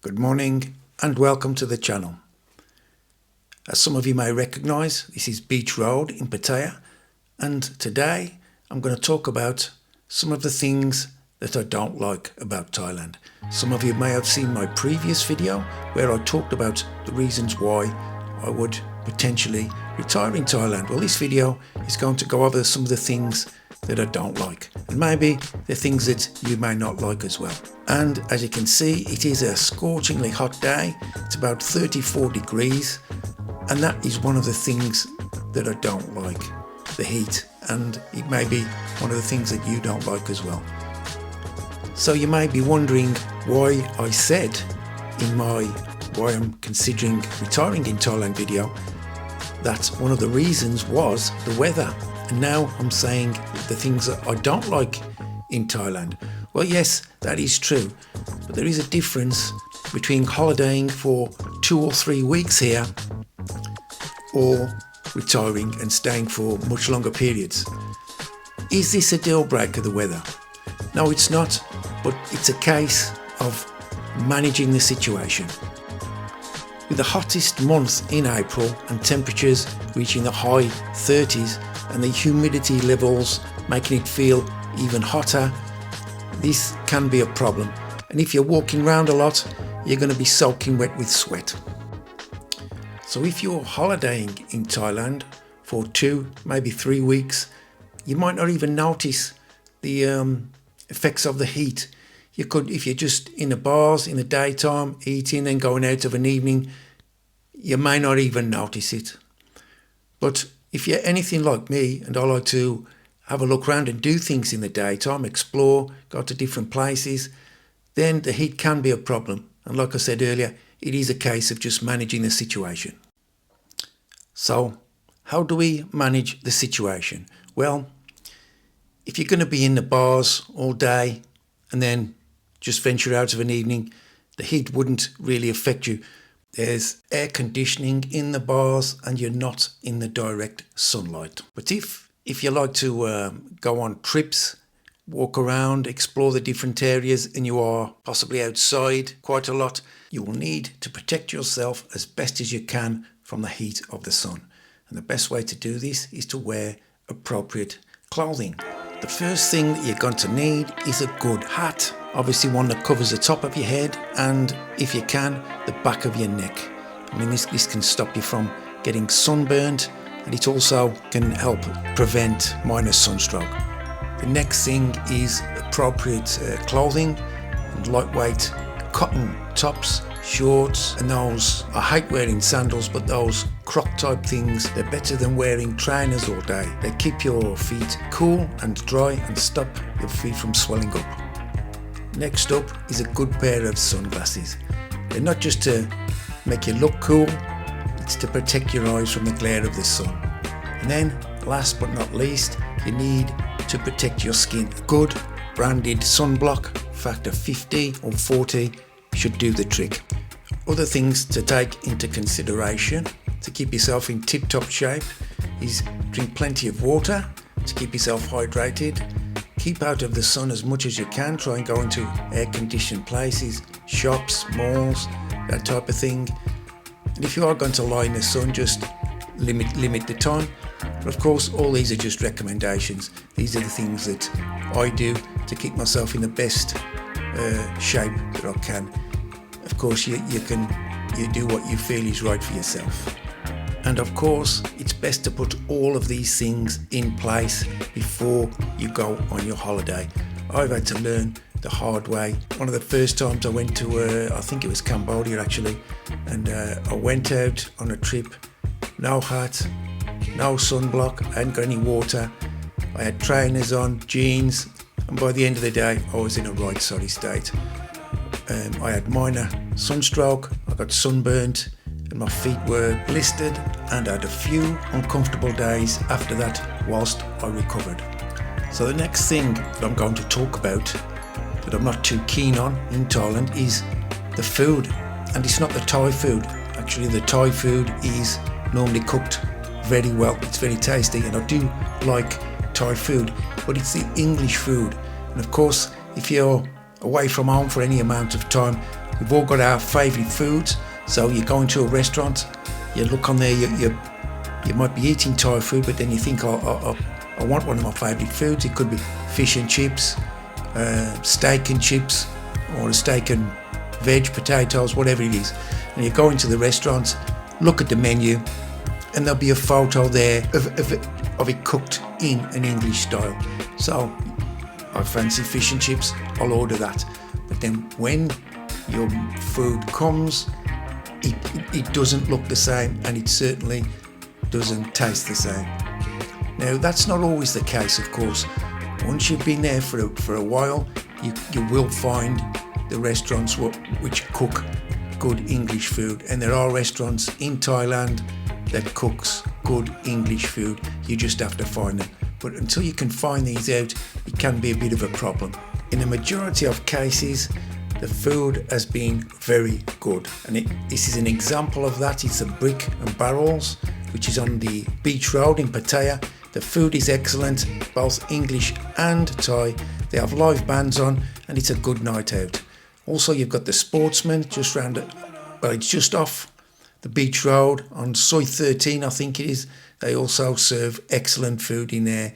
Good morning and welcome to the channel. As some of you may recognise, this is Beach Road in Pattaya, and today I'm going to talk about some of the things that I don't like about Thailand. Some of you may have seen my previous video where I talked about the reasons why I would potentially retire in Thailand. Well, this video is going to go over some of the things that I don't like, and maybe the things that you may not like as well. And as you can see, it is a scorchingly hot day. It's about 34 degrees, and that is one of the things that I don't like, the heat, and it may be one of the things that you don't like as well. So you may be wondering why I said in my why I'm considering retiring in Thailand video that one of the reasons was the weather, and now I'm saying the things that I don't like in Thailand. Well, yes, that is true, but there is a difference between holidaying for 2 or 3 weeks here or retiring and staying for much longer periods. Is this a deal breaker, the weather? No, it's not, but it's a case of managing the situation. With the hottest month in April and temperatures reaching the high 30s and the humidity levels making it feel even hotter, this can be a problem. And if you're walking around a lot, you're going to be soaking wet with sweat. So if you're holidaying in Thailand for 2, maybe 3 weeks, you might not even notice the effects of the heat. You could, if you're just in the bars in the daytime, eating and going out of an evening, you may not even notice it. But if you're anything like me, and I like to have a look around and do things in the daytime, explore, go to different places, then the heat can be a problem. And like I said earlier, it is a case of just managing the situation. So how do we manage the situation? Well, if you're going to be in the bars all day and then just venture out of an evening, the heat wouldn't really affect you. There's air conditioning in the bars and you're not in the direct sunlight. But if you like to go on trips, walk around, explore the different areas, and you are possibly outside quite a lot, you will need to protect yourself as best as you can from the heat of the sun. And the best way to do this is to wear appropriate clothing. The first thing that you're going to need is a good hat. Obviously one that covers the top of your head and, if you can, the back of your neck. I mean, this can stop you from getting sunburned, and it also can help prevent minor sunstroke. The next thing is appropriate clothing and lightweight cotton tops, shorts, and those, I hate wearing sandals, but those croc type things, they're better than wearing trainers all day. They keep your feet cool and dry and stop your feet from swelling up. Next up is a good pair of sunglasses. They're not just to make you look cool, it's to protect your eyes from the glare of the sun. And then, last but not least, you need to protect your skin. A good branded sunblock, factor 50 or 40, should do the trick. Other things to take into consideration to keep yourself in tip-top shape is drink plenty of water to keep yourself hydrated. Keep out of the sun as much as you can. Try and go into air-conditioned places, shops, malls, that type of thing. And if you are going to lie in the sun, just limit the time. But of course, all these are just recommendations. These are the things that I do to keep myself in the best shape that I can. Of course, you do what you feel is right for yourself. And of course, it's best to put all of these things in place before you go on your holiday. I've had to learn the hard way. One of the first times I went to, I think it was Cambodia actually, and I went out on a trip, no hat, no sunblock, I hadn't got any water, I had trainers on, jeans, and by the end of the day I was in a right sorry state. I had minor sunstroke, I got sunburnt, and my feet were blistered, and I had a few uncomfortable days after that whilst I recovered. So the next thing that I'm going to talk about that I'm not too keen on in Thailand is the food. And it's not the Thai food. Actually, the Thai food is normally cooked very well. It's very tasty, and I do like Thai food, but it's the English food. And of course, if you're away from home for any amount of time, we've all got our favourite foods. So you go into a restaurant, you look on there, you might be eating Thai food, but then you think, I want one of my favourite foods. It could be fish and chips, steak and chips, or a steak and veg, potatoes, whatever it is. And you go into the restaurant, look at the menu, and there'll be a photo there of it cooked in an English style. So I fancy fish and chips, I'll order that. But then when your food comes, it doesn't look the same, and it certainly doesn't taste the same. Now that's not always the case, of course. Once you've been there for a while, you will find the restaurants which cook good English food, and there are restaurants in Thailand that cooks good English food. You just have to find them. But until you can find these out, it can be a bit of a problem. In the majority of cases, the food has been very good, and this is an example of that. It's the Brick and Barrels, which is on the Beach Road in Pattaya. The food is excellent, both English and Thai. They have live bands on, and it's a good night out. Also, you've got the Sportsman just round it. Well, it's just off the Beach Road on Soi 13, I think it is. They also serve excellent food in there,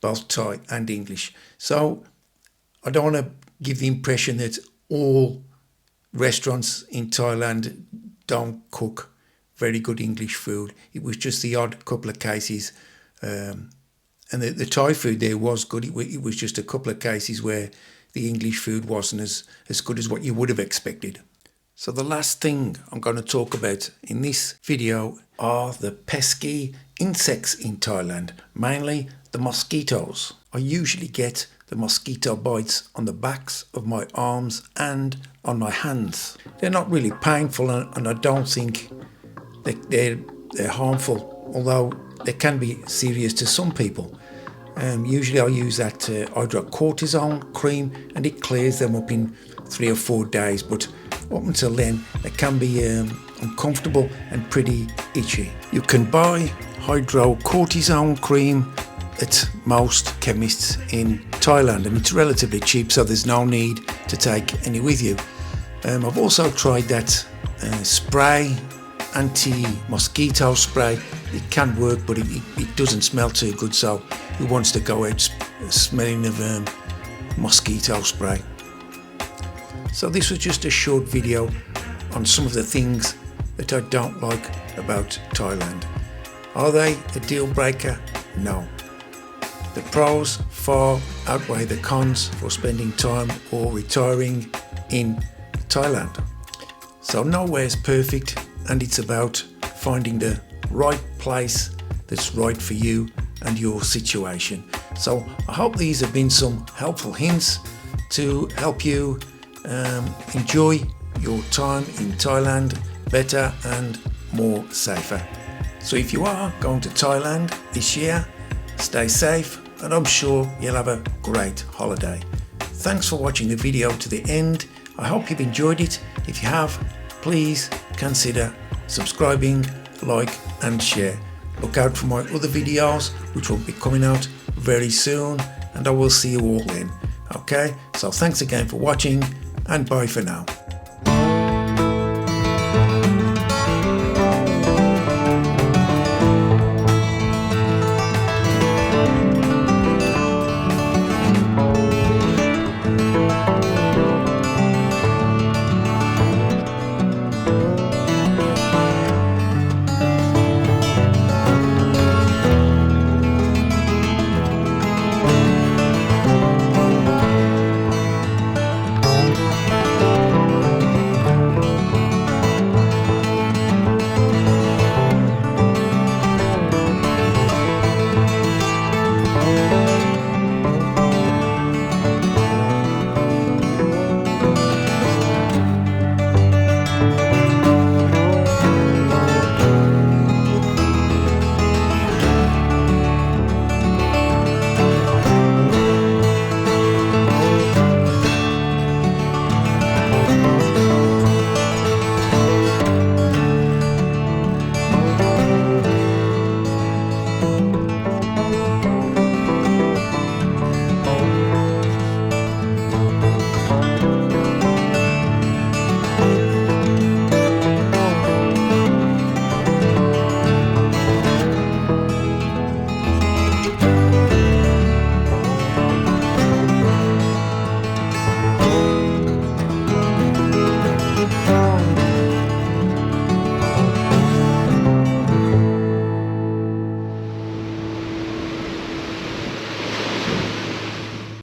both Thai and English. So I don't want to give the impression that all restaurants in Thailand don't cook very good English food. It was just the odd couple of cases. And the Thai food there was good. It was just a couple of cases where the English food wasn't as good as what you would have expected. So the last thing I'm going to talk about in this video are the pesky insects in Thailand, mainly the mosquitoes. I usually get the mosquito bites on the backs of my arms and on my hands. They're not really painful, and I don't think they're harmful, although they can be serious to some people. Usually I use that hydrocortisone cream, and it clears them up in 3 or 4 days, but up until then it can be uncomfortable and pretty itchy. You can buy hydrocortisone cream at most chemists in Thailand, and it's relatively cheap, so there's no need to take any with you. I've also tried that spray, anti-mosquito spray. It can work, but it doesn't smell too good, so who wants to go out smelling of mosquito spray? So this was just a short video on some of the things that I don't like about Thailand. Are they a deal breaker? No. The pros far outweigh the cons for spending time or retiring in Thailand. So nowhere's perfect, and it's about finding the right place that's right for you and your situation. So I hope these have been some helpful hints to help you enjoy your time in Thailand better and more safer. So if you are going to Thailand this year, stay safe, and I'm sure you'll have a great holiday. Thanks for watching the video to the end. I hope you've enjoyed it. If you have, please consider subscribing, like and share. Look out for my other videos, which will be coming out very soon, and I will see you all then. Okay, so thanks again for watching, and bye for now.